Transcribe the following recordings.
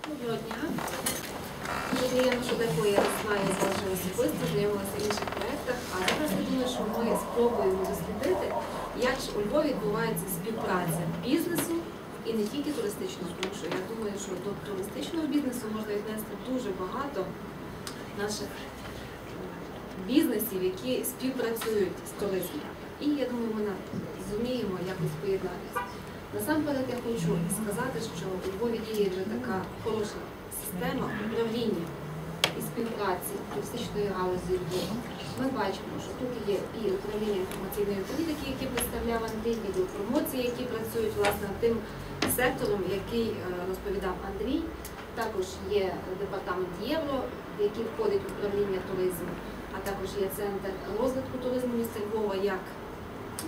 Доброго дня. Дуже приємно, що такої я знаю з вашою особисто, знайомилася в інших проєктах, а зараз я думаю, що ми спробуємо дослідити, як ж у Львові відбувається співпраця бізнесу і не тільки туристичного, тому що я думаю, що до туристичного бізнесу можна віднести дуже багато наших бізнесів, які співпрацюють з туризмом. І я думаю, ми зуміємо якось поєднатися. Насамперед я хочу сказати, що у Львові діє вже така хороша система управління і співпраці туристичної галузі Львова. Ми бачимо, що тут є і управління інформаційної політики, які представляв Андрій, відділ промоції, які працюють власне тим сектором, який розповідав Андрій. Також є департамент євро, в який входить управління туризму, а також є центр розвитку туризму міста Львова, як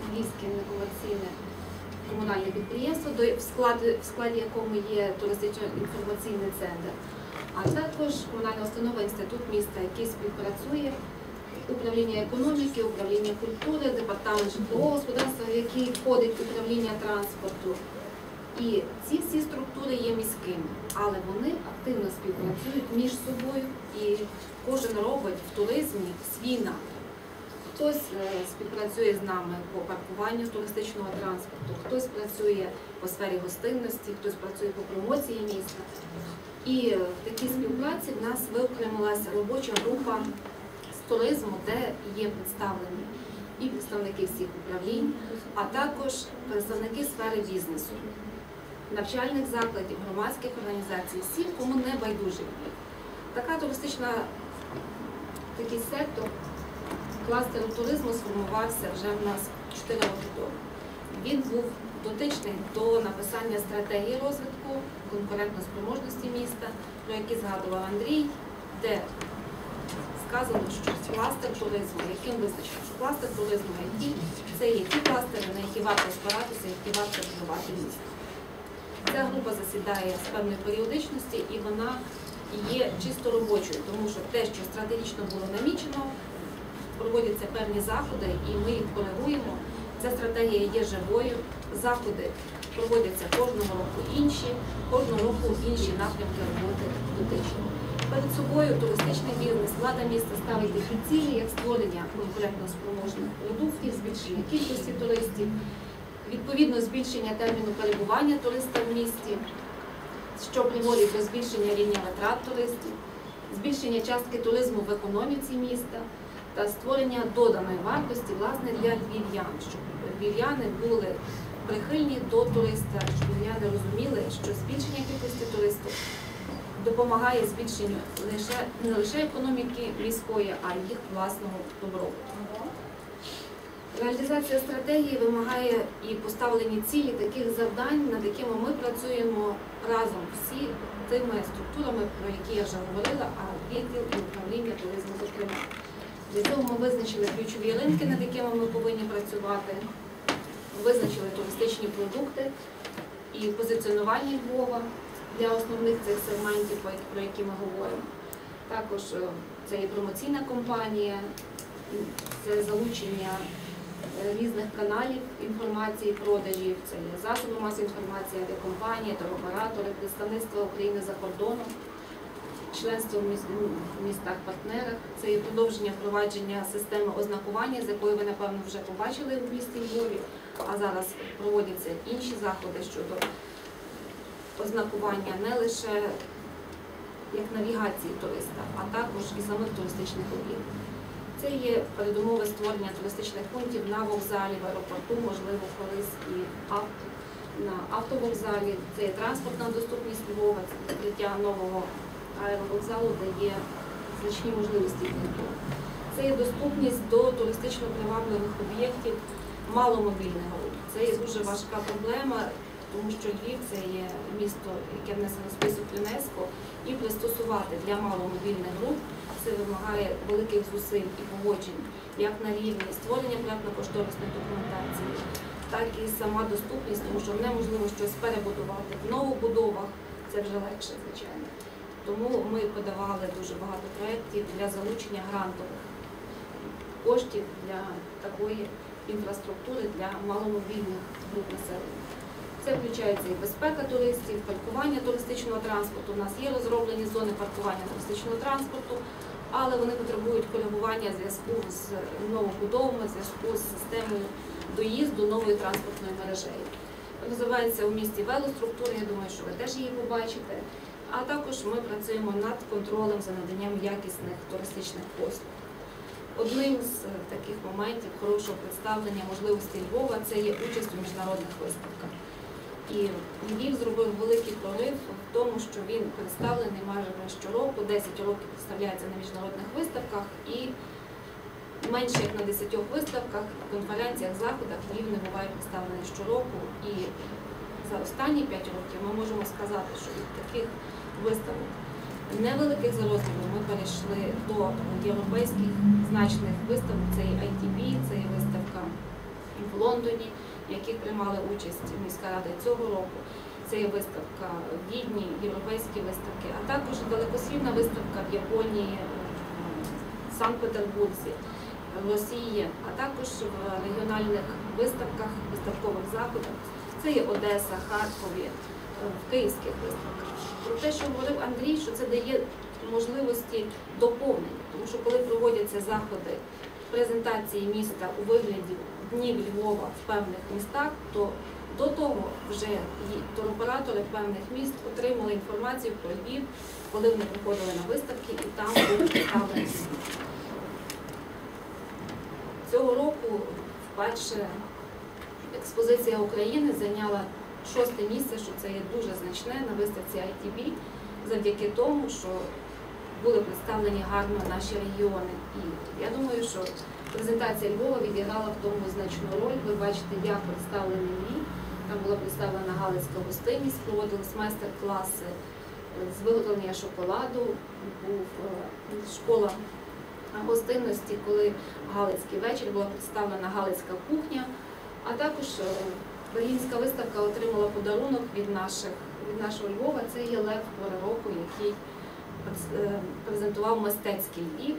Львівське некомерційне комунальне підприємство, в складі якому є туристично-інформаційний центр, а також комунальна установа «Інститут міста», який співпрацює, управління економіки, управління культури, департамент житлового господарства, в який входить управління транспорту. І ці всі структури є міськими, але вони активно співпрацюють між собою і кожен робить в туризмі свій напрям. Хтось співпрацює з нами по паркуванню туристичного транспорту, хтось працює по сфері гостинності, хтось працює по промоції міста. І в такій співпраці в нас виокремилася робоча група з туризму, де є представлені і представники всіх управлінь, а також представники сфери бізнесу, навчальних закладів, громадських організацій, всіх, кому не байдужий. Такий сектор кластеру туризму сформувався вже в нас 4 роки тому. Він був дотичний до написання стратегії розвитку конкурентоспроможності міста, про які згадував Андрій, де сказано, що кластер туризму, яким визначено, що кластер туризму, це є ті кластери, на які варто спиратися, які варто розвивати місто. Ця група засідає з певної періодичності і вона є чисто робочою, тому що те, що стратегічно було намічено, проводяться певні заходи і ми їх коригуємо. Ця стратегія є живою, заходи проводяться кожного року інші, кожного року інші напрямки роботи дотичні. Перед собою туристичний бізнес, влада міста ставить такі цілі, як створення конкурентоспроможних продуктів, збільшення кількості туристів, відповідно збільшення терміну перебування туриста в місті, що приводить до збільшення рівня витрат туристів, збільшення частки туризму в економіці міста, та створення доданої вартості, власне, для львів'ян, щоб львів'яни були прихильні до туриста, щоб львів'яни розуміли, що збільшення кількості туристів допомагає збільшенню не лише економіки міської, а й їх власного добробуту. Реалізація стратегії вимагає і поставлені цілі таких завдань, над якими ми працюємо разом всі тими структурами, про які я вже говорила, а відділ і управління туризму зокрема. Для цього ми визначили ключові ринки, над якими ми повинні працювати, визначили туристичні продукти і позиціонування Львова для основних цих сегментів, про які ми говоримо. Також це є промоційна кампанія, це залучення різних каналів інформації, продажів, це є засоби масової інформації, авіакомпанії, туроператори, представництва України за кордоном, членство в містах-партнерах, це є продовження впровадження системи ознакування, з якою ви, напевно, вже побачили в місті Львові, а зараз проводяться інші заходи щодо ознакування не лише як навігації туриста, а також і самих туристичних об'єктів. Це є передумови створення туристичних пунктів на вокзалі, в аеропорту, можливо, колись і на автовокзалі. Це є транспортна доступність Львова, це відкриття нового аеровокзалу, де є значні можливості для того. Це є доступність до туристично привабливих об'єктів маломобільних груп. Це є дуже важка проблема, тому що Львів – це є місто, яке внесено в список ЮНЕСКО, і пристосувати для маломобільних груп це вимагає великих зусиль і погоджень, як на рівні створення проєктно-кошторисної документації, так і сама доступність, тому що неможливо щось перебудувати в новобудовах, це вже легше, звичайно. Тому ми подавали дуже багато проєктів для залучення грантових коштів для такої інфраструктури для маломобільних груп населення. Це включається і безпека туристів, паркування туристичного транспорту. У нас є розроблені зони паркування туристичного транспорту, але вони потребують коригування в зв'язку з новобудовами, в зв'язку з системою доїзду новою транспортною мережею. Розвивається у місті велоструктура, я думаю, що ви теж її побачите. А також ми працюємо над контролем за наданням якісних туристичних послуг. Одним з таких моментів хорошого представлення можливостей Львова – це є участь у міжнародних виставках. І Львів зробив великий прорив в тому, що він представлений майже щороку, 10 років представляється на міжнародних виставках і менше як на 10 виставках, конференціях, заходах Львів не буває представлений щороку. І за останні 5 років ми можемо сказати, що від таких виставок невеликих за розміром ми перейшли до європейських значних виставок. Це і ITB, це і виставка в Лондоні, в яких приймали участь міська рада цього року. Це є виставка в Відні, європейські виставки, а також далекосхідна виставка в Японії, Санкт-Петербурзі, в Росії, а також в регіональних виставках, виставкових заходах. Це є Одеса, Харкові, в київських виставках. Про те, що говорив Андрій, що це дає можливості доповнення, тому що коли проводяться заходи презентації міста у вигляді днів Львова в певних містах, то до того вже туроператори певних міст отримали інформацію про Львів, коли вони приходили на виставки і там були представлені. Цього року вперше експозиція України зайняла 6-те місце, що це є дуже значне на виставці ITB, завдяки тому, що були представлені гарно наші регіони. І я думаю, що презентація Львова відіграла в тому значну роль. Ви бачите, як представлений Львів. Там була представлена галицька гостинність, проводились майстер-класи з виготовлення шоколаду, був школа гостинності, коли галицький вечір, була представлена галицька кухня, а також Берлінська виставка отримала подарунок від нашого Львова. Це є лев пори року, який презентував мистецький Львів.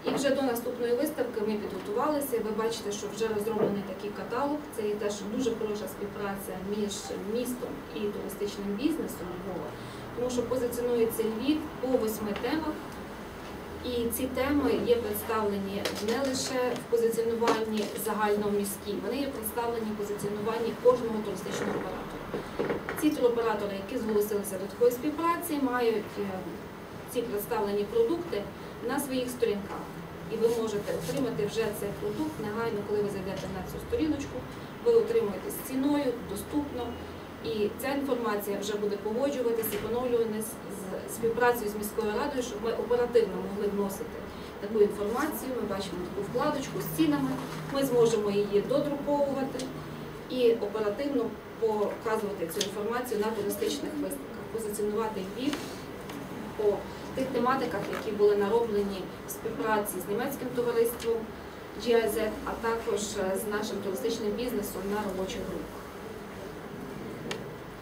І вже до наступної виставки ми підготувалися. Ви бачите, що вже розроблений такий каталог. Це є теж дуже хороша співпраця між містом і туристичним бізнесом Львова, тому що позиціонується Львів по 8 темах. І ці теми є представлені не лише в позиціонуванні загальноміській, вони є представлені в позиціонуванні кожного туристичного оператора. Ці туроператори, які зголосилися до такої співпраці, мають ці представлені продукти на своїх сторінках. І ви можете отримати вже цей продукт негайно, коли ви зайдете на цю сторіночку, ви отримуєте з ціною, доступно. І ця інформація вже буде погоджуватися і поновлюватися з співпрацею з міською радою, щоб ми оперативно могли вносити таку інформацію. Ми бачимо таку вкладочку з цінами, ми зможемо її додруковувати і оперативно показувати цю інформацію на туристичних виставках, позиціонувати Львів по тих тематиках, які були нароблені в співпраці з німецьким товариством GIZ, а також з нашим туристичним бізнесом на робочих групах.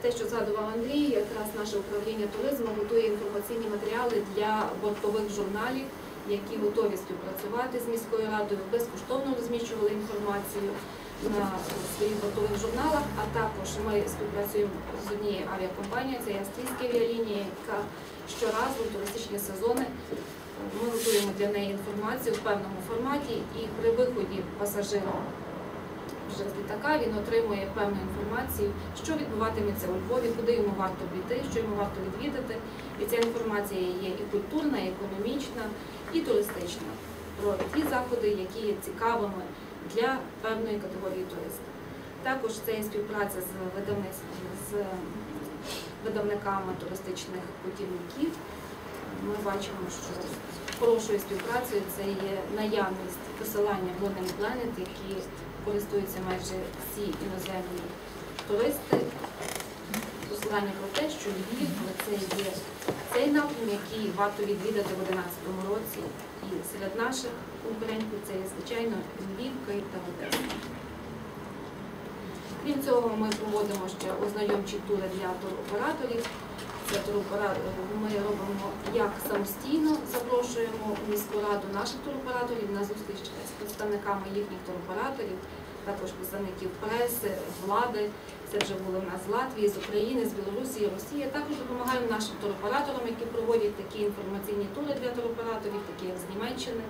Те, що згадував Андрій, якраз наше управління туризму готує інформаційні матеріали для бортових журналів, які готові співпрацювати з міською радою, безкоштовно розміщували інформацію на своїх бортових журналах, а також ми співпрацюємо з однією авіакомпанією, це є австрійська авіалінія, яка щоразу в туристичні сезони ми готуємо для неї інформацію в певному форматі, і при виході пасажира вже з літака він отримує певну інформацію, що відбуватиметься у Львові, куди йому варто піти, що йому варто відвідати. І ця інформація є і культурна, і економічна, і туристична про ті заходи, які є цікавими для певної категорії туристів. Також це є співпраця з видавниками туристичних путівників. Ми бачимо, що хорошою співпрацею це є наявність посилання в Global Planet, які користуються майже всі іноземні туристи. Посилання про те, що Львів – це є цей напрям, який варто відвідати в 2011 році. І серед наших конкурентів це є, звичайно, Львів, Київ та Одеса. Крім цього, ми проводимо ще ознайомчі тури для туроператорів. Ми робимо як самостійно, запрошуємо в міську раду наших туроператорів на зустріч з представниками їхніх туроператорів, також представників преси, влади. Це вже були в нас з Латвії, з України, з Білорусі, Росії. Також допомагаємо нашим туроператорам, які проводять такі інформаційні тури для туроператорів, такі як з Німеччини.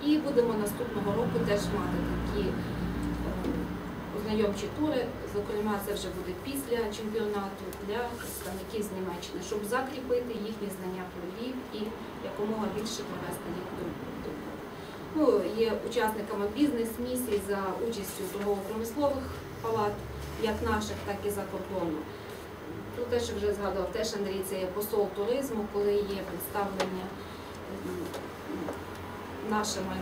І будемо наступного року теж мати такі ознайомчі тури. Зокрема, це вже буде після чемпіонату для представників з Німеччини, щоб закріпити їхні знання про Львів і якомога більше привести їх до є учасниками бізнес-місій за участю торгово-промислових палат, як наших, так і за кордону. Про те, що вже згадував теж Андрій, це є посол туризму, коли є представлення нашими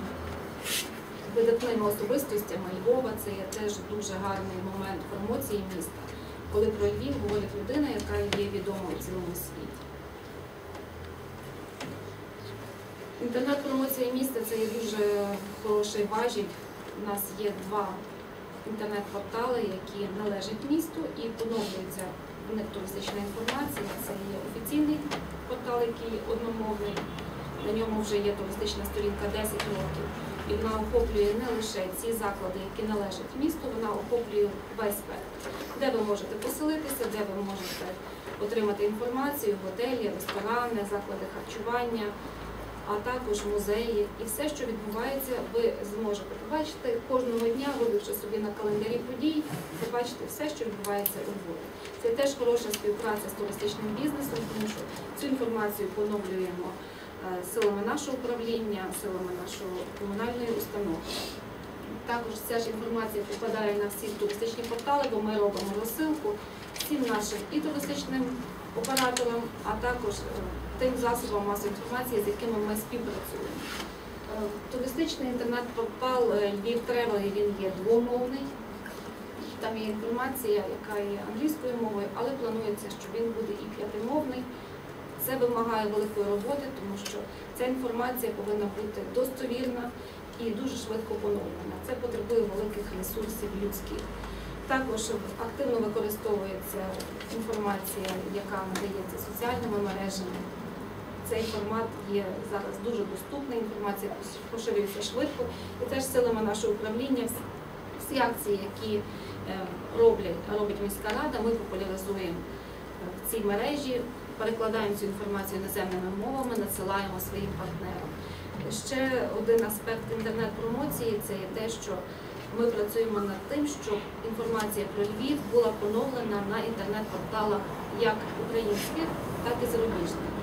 видатними особистостями Львова. Це є теж дуже гарний момент промоції міста, коли про Львів говорить людина, яка є відома у цілому світі. Інтернет-промоція міста – це є дуже хороший важіль. У нас є 2 інтернет-портали, які належать місту і поновлюється в них туристична інформація. Це є офіційний портал, який одномовний. На ньому вже є туристична сторінка 10 років. І вона охоплює не лише ці заклади, які належать місту, вона охоплює весь спектр. Де ви можете поселитися, де ви можете отримати інформацію, готелі, ресторани, заклади харчування, а також музеї. І все, що відбувається, ви зможете побачити кожного дня, вивівши собі на календарі подій, побачити все, що відбувається у Львові. Це теж хороша співпраця з туристичним бізнесом, тому що цю інформацію поновлюємо силами нашого управління, силами нашої комунальної установи. Також ця ж інформація попадає на всі туристичні портали, бо ми робимо розсилку всім нашим і туристичним операторам, а також тим засобам масової інформації, з якими ми співпрацюємо. Туристичний інтернет-портал Львів Тревел, він є двомовний. Там є інформація, яка є англійською мовою, але планується, що він буде і п'ятимовний. Це вимагає великої роботи, тому що ця інформація повинна бути достовірна і дуже швидко поновлена. Це потребує великих ресурсів людських. Також активно використовується інформація, яка надається соціальними мережами. Цей формат є зараз дуже доступний, інформація поширюється швидко. І теж силами нашого управління всі акції, які робить міська рада, ми популяризуємо в цій мережі, перекладаємо цю інформацію іноземними мовами, надсилаємо своїм партнерам. Ще один аспект інтернет-промоції – це є те, що ми працюємо над тим, щоб інформація про Львів була поновлена на інтернет-порталах як українських, так і зарубіжних.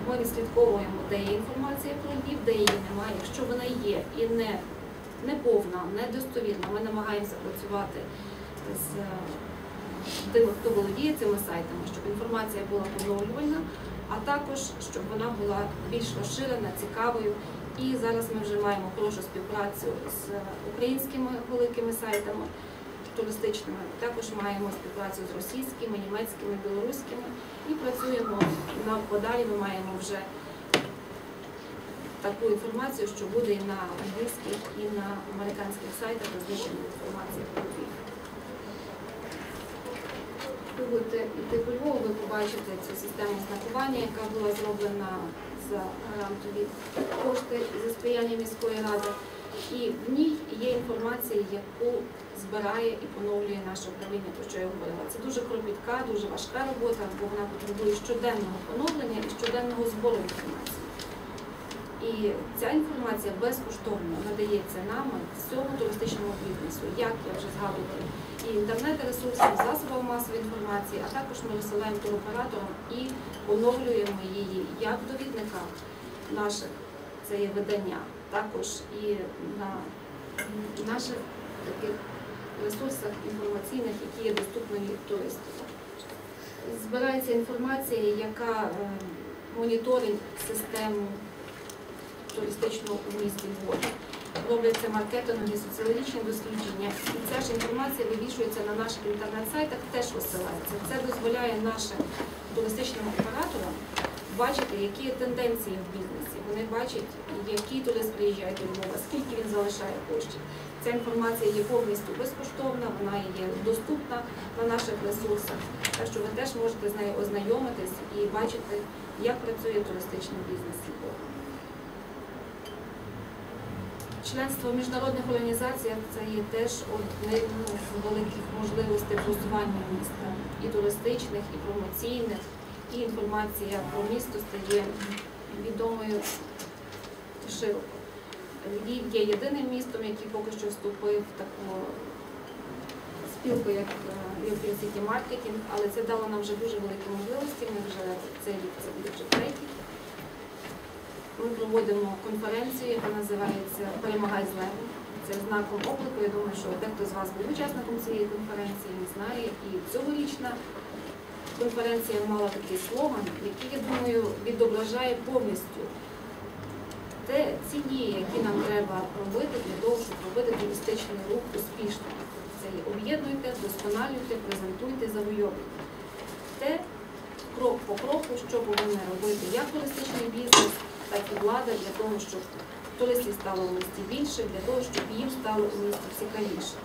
Ми відслідковуємо, де є інформація про Львів, де її немає. Якщо вона є і не повна, недостовірна, ми намагаємося працювати з тими, хто володіє цими сайтами, щоб інформація була поновлювальна, а також, щоб вона була більш розширена, цікавою. І зараз ми вже маємо хорошу співпрацю з українськими великими сайтами туристичними, також маємо співпрацю з російськими, німецькими, білоруськими і працюємо подалі. Ми маємо вже таку інформацію, що буде і на англійських, і на американських сайтах розміщена інформація про Львів. Ви будете йти по Львову, ви побачите цю систему знакування, яка була зроблена за грантові кошти за сприяння міської ради. І в ній є інформація, яку збирає і поновлює наше управління, про що я говорила. Це дуже кропітка, дуже важка робота, бо вона потребує щоденного поновлення і щоденного збору інформації. І ця інформація безкоштовно надається нами всьому туристичному бізнесу, як я вже згадувала, і інтернет-ресурсам, засобам масової інформації, а також ми розсилаємо туроператорам і поновлюємо її як в довідниках наших, це є видання, також і на наших таких ресурсах інформаційних, які є доступні туристам. Збирається інформація, яка моніторить систему туристичного у місті Львові. Робляться маркетингові, соціологічні дослідження. І ця ж інформація вивішується на наших інтернет-сайтах, теж розсилається. Це дозволяє нашим туристичним операторам бачити, які є тенденції в бізнесі. Вони бачать, який турист приїжджає до Львова, скільки він залишає коштів. Ця інформація є повністю безкоштовна, вона є доступна на наших ресурсах. Так що ви теж можете з нею ознайомитись і бачити, як працює туристичний бізнес Львова. Членство в міжнародних організаціях – це є теж одним з великих можливостей просування міста. І туристичних, і промоційних, і інформація про місто стає відомою широко. Львів є єдиним містом, який поки що вступив в таку спілку, як European City Marketing, але це дало нам вже дуже великі можливості. Ми вже цей рік, це буде вже третій. Ми проводимо конференцію, яка називається «Перемагай з левом». Це знаком оклику. Я думаю, що дехто з вас був учасником цієї конференції, не знає. І цьогорічна конференція мала такий слоган, який, я думаю, відображає повністю ці дії, які нам треба робити для того, щоб робити туристичний рух успішним. Це є об'єднуйте, вдосконалюйте, презентуйте, завойовуйте. Те, крок по кроку, що повинен робити як туристичний бізнес, так і влада для того, щоб туристів стало в місті більше, для того, щоб їм стало у місті цікавіше.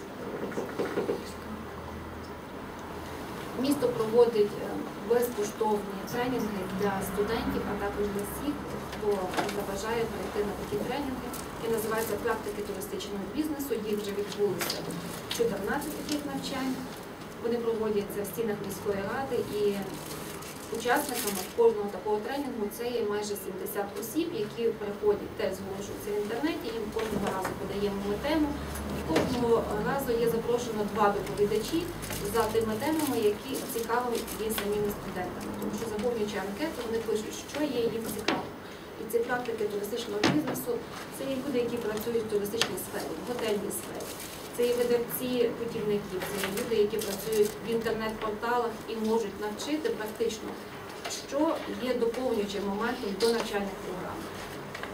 Місто проводить безкоштовні тренінги для студентів, а також для всіх, хто забажає перейти на такі тренінги, які називаються «Практики туристичного бізнесу». Їх вже відбулося 14 таких навчань. Вони проводяться в стінах міської ради, і учасниками кожного такого тренінгу це є майже 70 осіб, які приходять, теж зголошуються в інтернеті, їм кожного разу подаємо ми тему. І кожного разу є запрошено 2 доповідачі за тими темами, які цікаві є самими студентами. Тому що, заповнюючи анкету, вони пишуть, що є їм цікаво. І ці практики туристичного бізнесу – це є люди, які працюють в туристичній сфері, в готельній сфері. Це є видавці путівників, це є люди, які працюють в інтернет-порталах і можуть навчити практично, що є доповнюючим моментом до навчальних програм.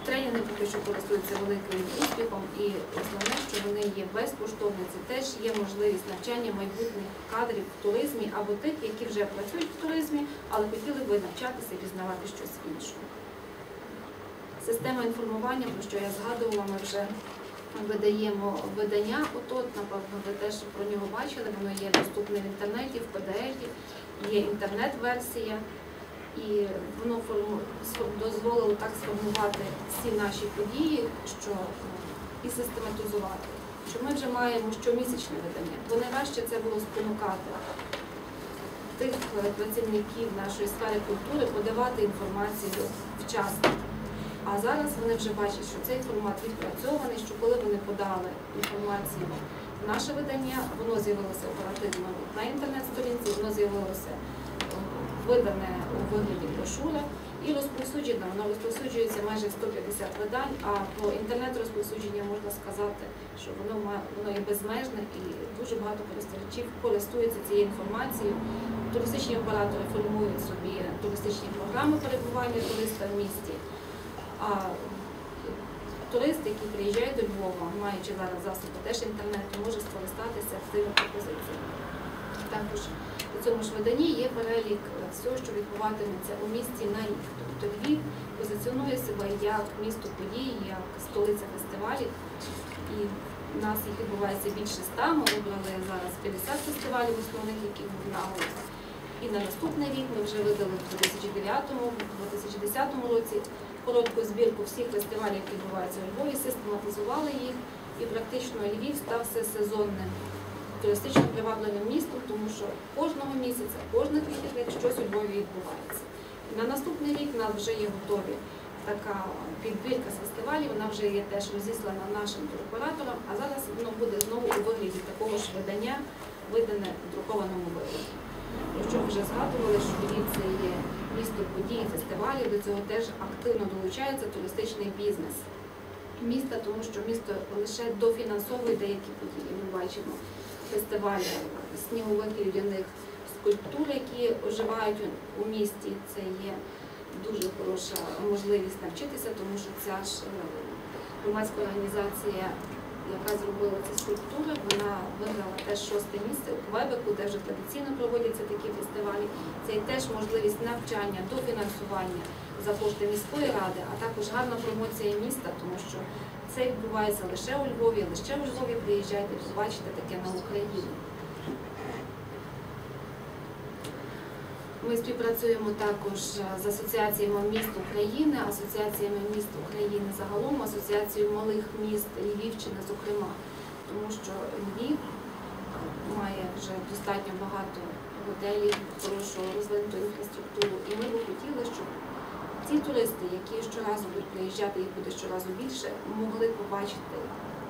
Тренінги поки що користуються великим успіхом, і основне, що вони є безкоштовні, це теж є можливість навчання майбутніх кадрів в туризмі або тих, які вже працюють в туризмі, але хотіли би навчатися і пізнавати щось іншого. Система інформування, про що я згадувала, ми вже видаємо видання, напевно, ви теж про нього бачили, воно є доступне в інтернеті, в PDF, є інтернет-версія, і воно дозволило так сформувати всі наші події, і систематизувати, що ми вже маємо щомісячне видання, бо найважче це було спонукати тих працівників нашої сфери культури подавати інформацію вчасно. А зараз вони вже бачать, що цей формат відпрацьований, що коли вони подали інформацію в наше видання, воно з'явилося оперативно на інтернет-сторінці, воно з'явилося видане у вигляді брошури і розповсюджено. Воно розповсюджується майже 150 видань, а про інтернет-розповсюдження можна сказати, що воно є безмежне і дуже багато користувачів користуються цією інформацією. Туристичні оператори формують собі туристичні програми перебування туриста в місті. А турист, який приїжджає до Львова, маючи зараз засоби теж інтернету, може скористатися цими пропозиціями. Також у цьому ж виданні є перелік всього, що відбуватиметься у місті на рік. Тобто Львів позиціонує себе як місто подій, як столиця фестивалів. І у нас їх відбувається більше 100, ми вибрали зараз 50 фестивалів основних, які був наголос. І на наступний рік ми вже видали в 2009-2010 році коротку збірку всіх фестивалів, які відбуваються у Львові, систематизували їх, і практично Львів став сезонним туристично привабливим містом, тому що кожного місяця, кожних вихідних щось у Львові відбувається. І на наступний рік в нас вже є готові така підбірка з фестивалів, вона вже є теж розіслана нашим туроператорам, а зараз воно буде знову у вигляді такого ж видання, видане в друкованому вигляді. Якщо ви вже згадували, що Львів це є місто подій, фестивалів, до цього теж активно долучається туристичний бізнес міста, тому що місто лише дофінансовує деякі події. Ми бачимо фестивалі снігових і людяних скульптур, які оживають у місті. Це є дуже хороша можливість навчитися, тому що ця ж громадська організація, яка зробила ці скульптури, вона виграла теж 6-те місце у Квебеку, де вже традиційно проводяться такі фестивалі. Це і теж можливість навчання, дофінансування за кошти міської ради, а також гарна промоція міста, тому що це відбувається лише у Львові, лише у Львові приїжджайте, побачите таке на Україні. Ми співпрацюємо також з асоціаціями міст України, асоціаціями міст України загалом, асоціацією малих міст Львівщини, зокрема, тому що Львів має вже достатньо багато готелів, хорошу розвинуту інфраструктуру, і ми б хотіли, щоб ці туристи, які щоразу будуть приїжджати, їх буде щоразу більше, могли побачити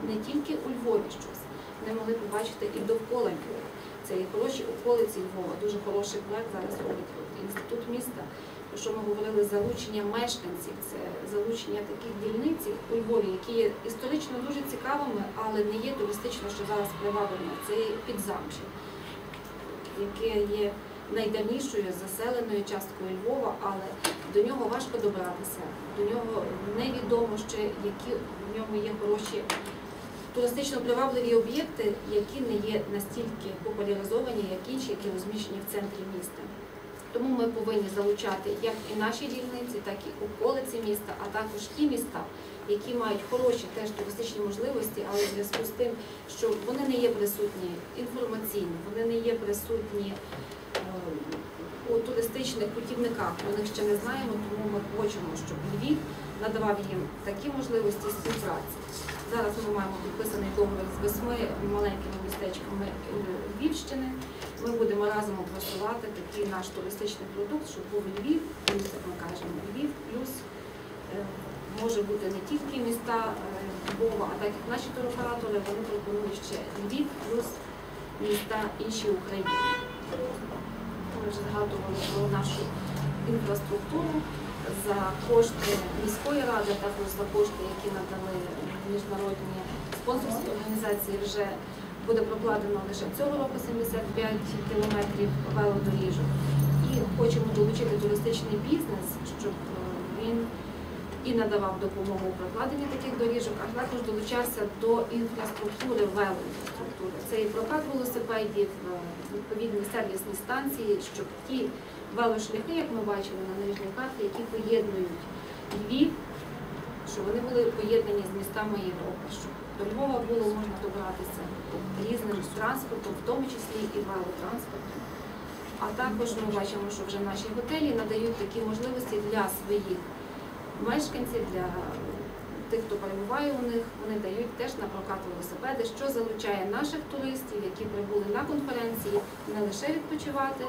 не тільки у Львові щось, вони могли побачити і довкола Львова. Це є хороші околиці Львова, дуже хороший проект зараз робить інститут міста, про що ми говорили, залучення мешканців, це залучення таких дільниць у Львові, які є історично дуже цікавими, але не є туристично, що зараз привабливими. Це є Підзамче, яке є найдавнішою заселеною часткою Львова, але до нього важко добратися, до нього невідомо ще, які в ньому є хороші туристично привабливі об'єкти, які не є настільки популяризовані, як інші, які розміщені в центрі міста. Тому ми повинні залучати як і наші дільниці, так і околиці міста, а також ті міста, які мають хороші теж туристичні можливості, але в зв'язку з тим, що вони не є присутні інформаційно, вони не є присутні у туристичних путівниках, ми їх ще не знаємо, тому ми хочемо, щоб Львів надавав їм такі можливості співпраці. Зараз ми маємо підписаний договір з 8 маленькими містечками Львівщини. Ми будемо разом просувати такий наш туристичний продукт, щоб був Львів, плюс, як ми кажемо, Львів, плюс може бути не тільки міста Львова, а так як наші туроператори, вони пропонують ще Львів, плюс міста інші України. Ми вже згадували про нашу інфраструктуру. За кошти міської ради, також за кошти, які надали міжнародні спонсорські організації, вже буде прокладено лише цього року 75 кілометрів велодоріжок. І хочемо долучити туристичний бізнес, щоб він і надавав допомогу у прокладенні таких доріжок, а також долучався до інфраструктури, велоінфраструктури. Це і прокат велосипедів, відповідні сервісні станції, щоб ті велошляхи, як ми бачили на нижній карті, які поєднують Львів, щоб вони були поєднані з містами Європи, щоб до Львова було можна добратися різним транспортом, в тому числі і велотранспортом. А також ми бачимо, що вже наші готелі надають такі можливості для своїх мешканців, для тих, хто перебуває у них, вони дають теж на прокат велосипеди, що залучає наших туристів, які прибули на конференції, не лише відпочивати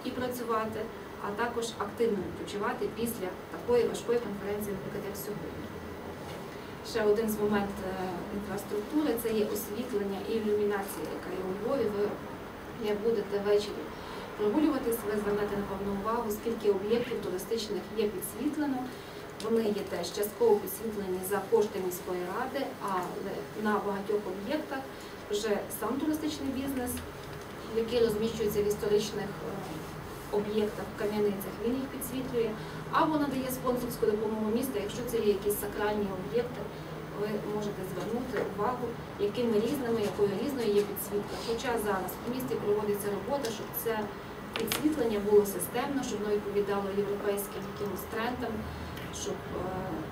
і працювати, а також активно відпочивати після такої важкої конференції, наприклад, як сьогодні. Ще один з моментів інфраструктури – це є освітлення і ілюмінація, яка є у Львові. Ви, як будете ввечері прогулюватись, ви звернете на певну увагу, скільки об'єктів туристичних є підсвітлено. Вони є теж частково підсвітлені за кошти міської ради, але на багатьох об'єктах вже сам туристичний бізнес, який розміщується в історичних об'єктах, в кам'яницях, він їх підсвітлює, або надає спонсорську допомогу міста, якщо це є якісь сакральні об'єкти, ви можете звернути увагу, якими різними, якою різною є підсвітка. Хоча зараз в місті проводиться робота, щоб це підсвітлення було системно, щоб воно відповідало європейським якимось трендам, щоб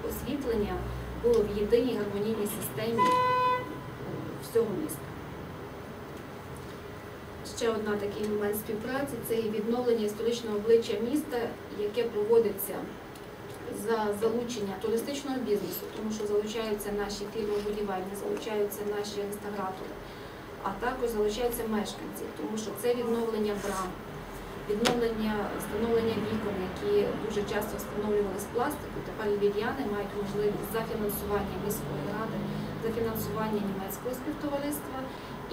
освітлення було в єдиній гармонійній системі всього міста. Ще один такий момент співпраці – це і відновлення історичного обличчя міста, яке проводиться за залучення туристичного бізнесу, тому що залучаються наші фірми будівельні, залучаються наші реставратори, а також залучаються мешканці, тому що це відновлення брам, відновлення, встановлення вікон, які дуже часто встановлювали з пластику. Тепер львів'яни мають можливість за фінансування міської ради, за фінансування німецького співтовариства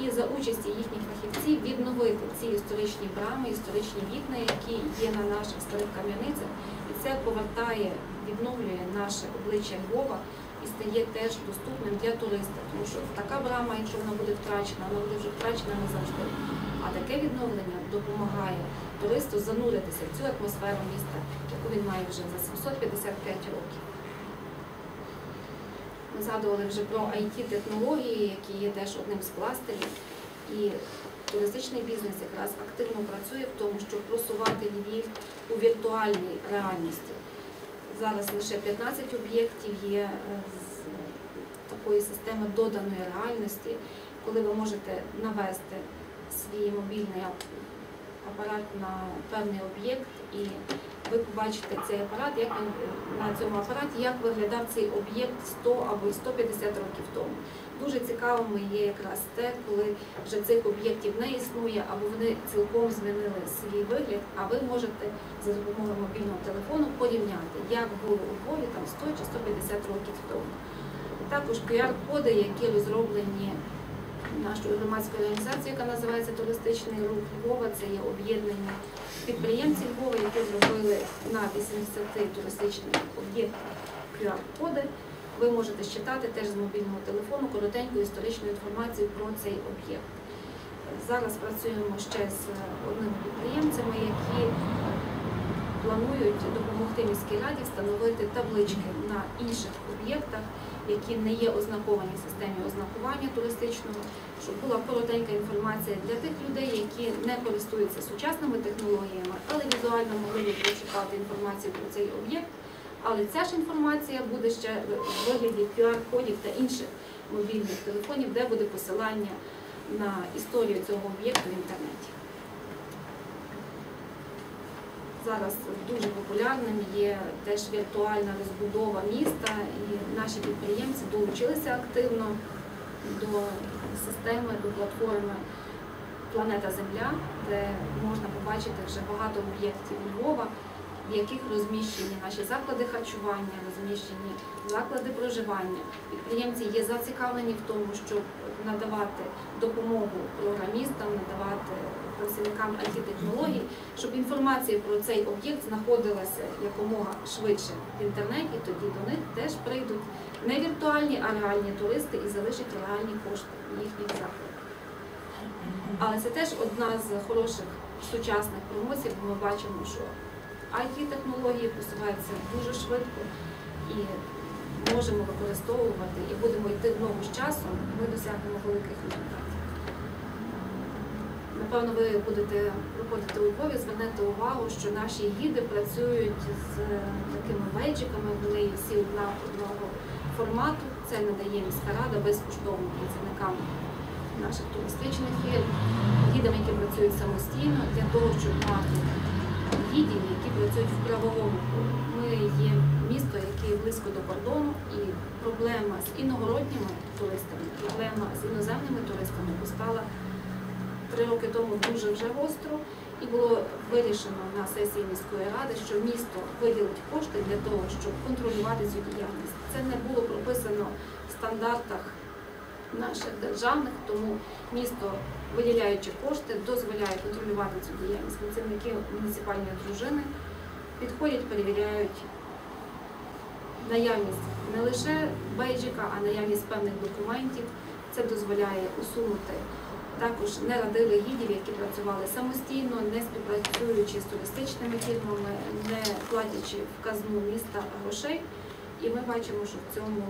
і за участі їхніх фахівців відновити ці історичні брами, історичні вікна, які є на наших старих кам'яницях. І це повертає, відновлює наше обличчя Львова і стає теж доступним для туриста. Тому що така брама, якщо вона буде втрачена, вона буде вже втрачена назавжди. А таке відновлення допомагає туристу зануритися в цю атмосферу міста, яку він має вже за 755 років. Ми згадували вже про IT-технології, які є теж одним з кластерів. І туристичний бізнес якраз активно працює в тому, щоб просувати Львів у віртуальній реальності. Зараз лише 15 об'єктів є з такої системи доданої реальності, коли ви можете навести свій мобільний апарат на певний об'єкт, і ви побачите цей апарат, як він на цьому апараті, як виглядав цей об'єкт 100 або 150 років тому. Дуже цікавими є якраз те, коли вже цих об'єктів не існує, або вони цілком змінили свій вигляд, а ви можете за допомогою мобільного телефону порівняти, як було у Львові там 100 чи 150 років тому. Також QR-коди, які розроблені нашою громадською організацією, яка називається «Туристичний рух Львова». Це є об'єднання підприємців Львова, які зробили на 80 туристичних об'єктах QR-коди. Ви можете читати теж з мобільного телефону коротеньку історичну інформацію про цей об'єкт. Зараз працюємо ще з одними підприємцями, які планують допомогти міській раді встановити таблички на інших об'єктах, які не є ознаковані в системі ознакування туристичного, щоб була коротенька інформація для тих людей, які не користуються сучасними технологіями, але візуально могли б прочитати інформацію про цей об'єкт. Але ця ж інформація буде ще в вигляді QR-кодів та інших мобільних телефонів, де буде посилання на історію цього об'єкту в інтернеті. Зараз дуже популярним є теж віртуальна розбудова міста, і наші підприємці долучилися активно до системи, до платформи «Планета Земля», де можна побачити вже багато об'єктів Львова, в яких розміщені наші заклади харчування, розміщені заклади проживання. Підприємці є зацікавлені в тому, щоб надавати допомогу програмістам, надавати працівникам IT-технологій, щоб інформація про цей об'єкт знаходилася якомога швидше в інтернеті, тоді до них теж прийдуть не віртуальні, а реальні туристи і залишать реальні кошти в їхніх закладах. Але це теж одна з хороших сучасних промоцій, бо ми бачимо, що IT-технології посуваються дуже швидко і можемо використовувати, і будемо йти в ногу з часом, ми досягнемо великих результатів. Напевно, ви будете проходити у Львові, звернете увагу, що наші гіди працюють з такими бейджиками, вони всі одного формату. Це надає міська рада безкоштовно працівникам наших туристичних фірм, гідам, які працюють самостійно, для того, щоб мати гідів, які працюють в правовому полі. Ми є місто, яке близько до кордону, і проблема з іногородніми туристами, проблема з іноземними туристами постала 3 роки тому дуже вже гостро, і було вирішено на сесії міської ради, що місто виділить кошти для того, щоб контролювати цю діяльність. Це не було прописано в стандартах наших державних, тому місто, виділяючи кошти, дозволяє контролювати цю діяльність. Працівники муніципальної дружини підходять, перевіряють наявність не лише бейджика, а наявність певних документів. Це дозволяє усунути також нерадивих гідів, які працювали самостійно, не співпрацюючи з туристичними фірмами, не платячи в казну міста грошей. І ми бачимо, що в цьому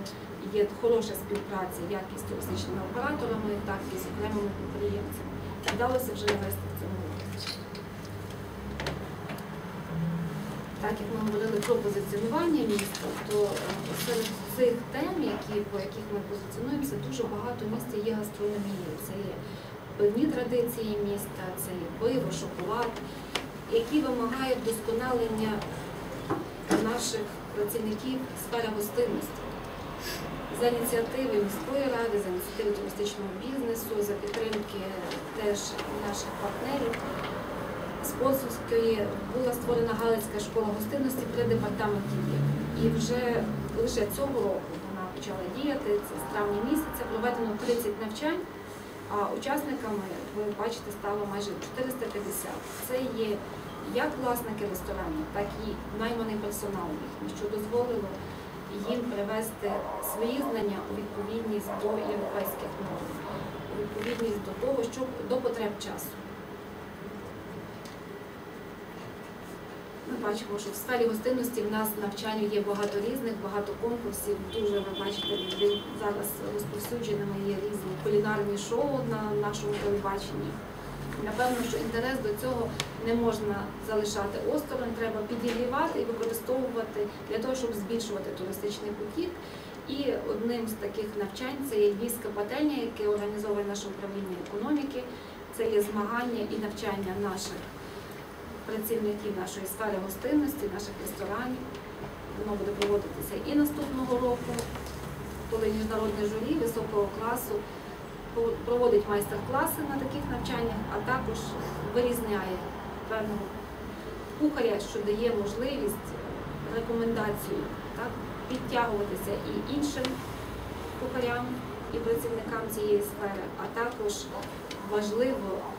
є хороша співпраця як із туристичними операторами, так і з окремими підприємцями. Вдалося вже навести в цьому році. Так як ми говорили про позиціонування міста, то серед цих тем, по яких ми позиціонуємося, дуже багато місця є гастрономії. Це є певні традиції міста, це є пиво, шоколад, які вимагають вдосконалення наших працівників сфери гостинності. За ініціативи міської ради, за ініціативи туристичного бізнесу, за підтримки теж наших партнерів спонсорської була створена Галицька школа гостинності при департаменті ЄК. І вже лише цього року вона почала діяти, це з травня місяця, проведено 30 навчань, а учасниками, ви бачите, стало майже 450. Це є як власники ресторанів, так і найманий персонал їхній, що дозволило їм привести свої знання у відповідність до європейських норм, у відповідність до того, що до потреб часу. Ми бачимо, що в сфері гостинності в нас навчання є багато різних, багато конкурсів. Дуже, ви бачите, зараз розповсюдженими є різні кулінарні шоу на нашому телебаченні. Напевно, що інтерес до цього не можна залишати осторонь, треба підігрівати і використовувати для того, щоб збільшувати туристичний потік. І одним з таких навчань це є львівська пательня, яке організовує наше управління економіки. Це є змагання і навчання наших працівників нашої сфери гостинності, наших ресторанів. Воно буде проводитися і наступного року, коли міжнародне журі високого класу проводить майстер-класи на таких навчаннях, а також вирізняє певного кухаря, що дає можливість, рекомендацію підтягуватися і іншим кухарям, і працівникам цієї сфери, а також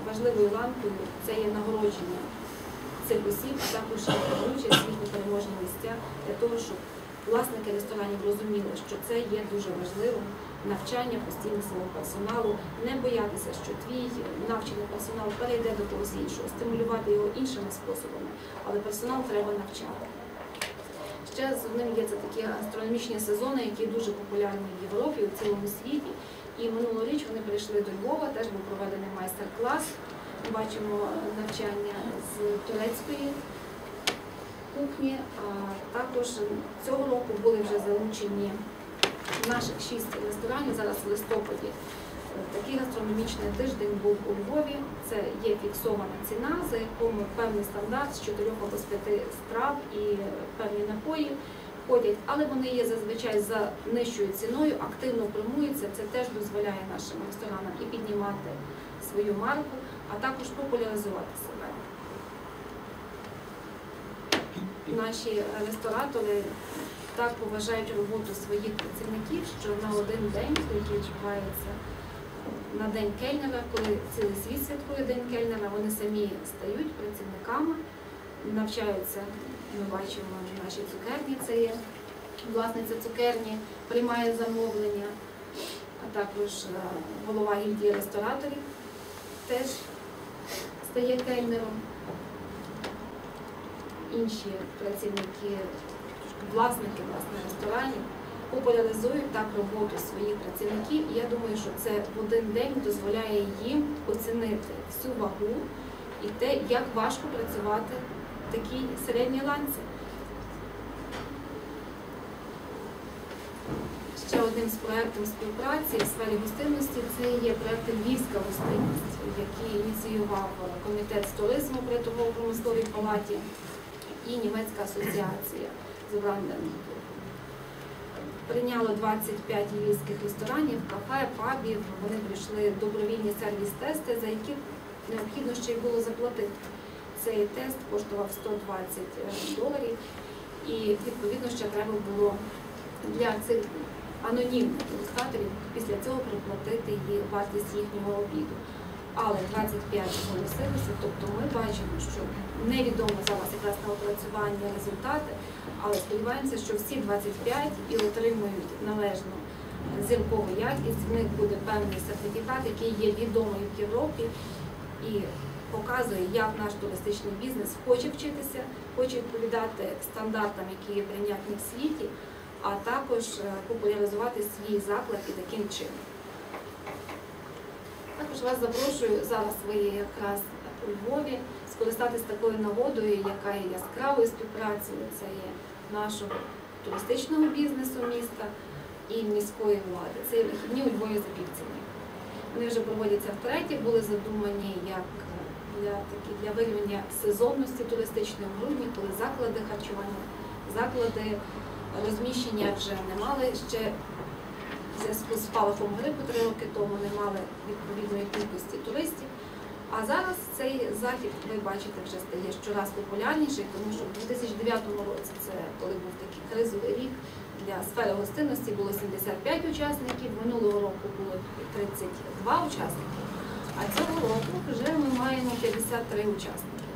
важливою ланкою це є нагородження цих осіб, а також участь в їхні переможні місця, для того, щоб власники ресторанів розуміли, що це є дуже важливим, навчання постійно свого персоналу, не боятися, що твій навчений персонал перейде до когось іншого, стимулювати його іншими способами, але персонал треба навчати. Ще з одним є це такі гастрономічні сезони, які дуже популярні в Європі, у цілому світі. І минулоріч вони прийшли до Львова, теж був проведений майстер-клас. Ми бачимо навчання з турецької кухні, а також цього року були вже залучені наших 6 ресторанів, зараз в листопаді. Такий гастрономічний тиждень був у Львові, це є фіксована ціна, за якому певний стандарт з 4 або з 5 страв і певні напої ходять, але вони є зазвичай за нижчою ціною, активно промуються, це теж дозволяє нашим ресторанам і піднімати свою марку, а також популяризувати себе. Наші ресторатори так поважають роботу своїх працівників, що на один день, який відбувається на День кельнера, коли цілий світ святкує День кельнера, вони самі стають працівниками, навчаються, ми бачимо в нашій цукерні, це є власниця цукерні, приймає замовлення, а також голова гільдії рестораторів теж стає кельнером. Інші працівники, власники ресторанів популяризують так роботу своїх працівників, і я думаю, що це в один день дозволяє їм оцінити всю вагу і те, як важко працювати в такій середній ланці. Ще одним з проєктів співпраці в сфері гостинності це є проєкт «Львівська гостинність», який ініціював комітет з туризму при торгово-промисловій палаті і німецька асоціація з Бранденбургу. Прийняло 25 львівських ресторанів, кафе, пабів, вони пройшли добровільні сервіс-тести, за які необхідно ще й було заплатити. Цей тест коштував $120. І відповідно ще треба було для цих анонімних дегустаторів після цього проплатити вартість їхнього обіду. Але 25 зголосилися, тобто ми бачимо, що невідомо зараз якраз на опрацювання результати, але сподіваємося, що всі 25 і отримують належну зіркову якість, в них буде певний сертифікат, який є відомий в Європі і показує, як наш туристичний бізнес хоче вчитися, хоче відповідати стандартам, які є прийнятні в світі, а також популяризувати свій заклад і таким чином. Також вас запрошую, зараз ви є якраз у Львові, скористатись такою нагодою, яка є яскравою співпрацею, це є нашого туристичного бізнесу міста і міської влади. Це вихідні у Львові за Півцями. Вони вже проводяться втретє, були задумані як для вирівняння сезонності туристичної в грудні, коли заклади харчування, заклади розміщення вже не мали ще в зв'язку з спалахом грипу 3 роки тому, не мали відповідної кількості туристів. А зараз цей захід, ви бачите, вже стає щораз популярніший, тому що в 2009 році, це коли був такий кризовий рік, для сфери гостинності було 75 учасників, минулого року було 32 учасники, а цього року вже ми маємо 53 учасники.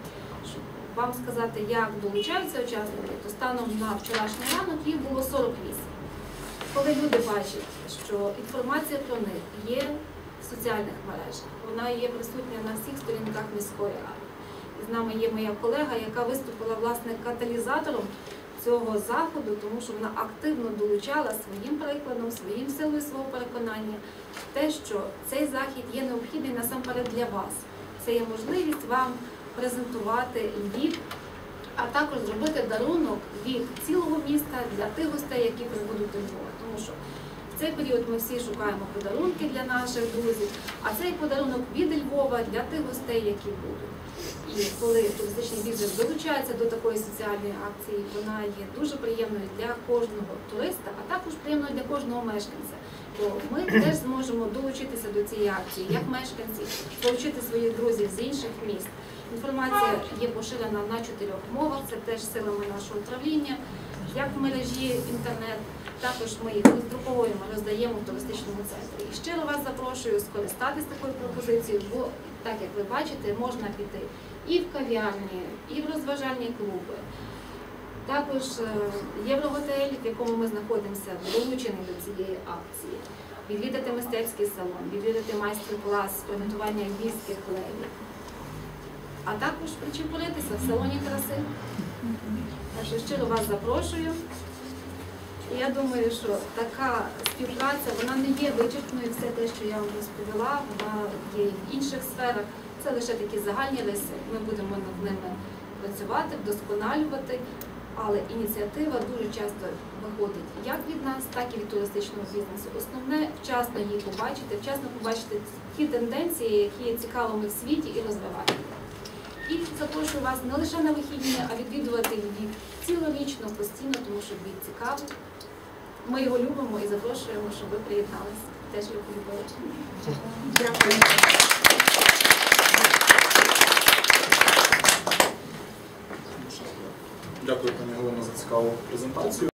Щоб вам сказати, як долучаються учасники, то станом на вчорашній ранок їх було 48. Коли люди бачать, що інформація про них є в соціальних мережах, вона є присутня на всіх сторінках міської ради. З нами є моя колега, яка виступила, власне, каталізатором цього заходу, тому що вона активно долучала своїм прикладом, своїм силою свого переконання те, що цей захід є необхідний насамперед для вас. Це є можливість вам презентувати Львів, а також зробити дарунок від цілого міста для тих гостей, які прибудуть до Львова. Тому що в цей період ми всі шукаємо подарунки для наших друзів, а цей подарунок від Львова для тих гостей, які будуть. І коли туристичний бізнес долучається до такої соціальної акції, вона є дуже приємною для кожного туриста, а також приємною для кожного мешканця. Бо ми теж зможемо долучитися до цієї акції, як мешканці, залучити своїх друзів з інших міст. Інформація є поширена на 4 мовах, це теж силами нашого управління, як в мережі інтернет, також ми їх роздруковуємо, роздаємо в туристичному центрі. І щиро вас запрошую скористатись такою пропозицією, бо, так як ви бачите, можна піти і в кав'ярні, і в розважальні клуби. Також Євроготель, в якому ми знаходимося, долучений до цієї акції. Відвідати мистецький салон, відвідати майстер-клас приготування львівських левів. А також причепуритися в салоні краси. Так що щиро вас запрошую. І я думаю, що така співпраця, вона не є вичерпною, все те, що я вам розповіла, вона є і в інших сферах. Це лише такі загальні риси. Ми будемо над ними працювати, вдосконалювати. Але ініціатива дуже часто виходить як від нас, так і від туристичного бізнесу. Основне – вчасно її побачити, вчасно побачити ті тенденції, які є цікавими в світі, і розвивати їх. І запрошую вас не лише на вихідні, а відвідувати Львів цілорічно, постійно, тому що Львів цікавий. Ми його любимо і запрошуємо, щоб ви приєдналися. Теж його полюбили. Дякую. Дякую, пані Галина, за цікаву презентацію.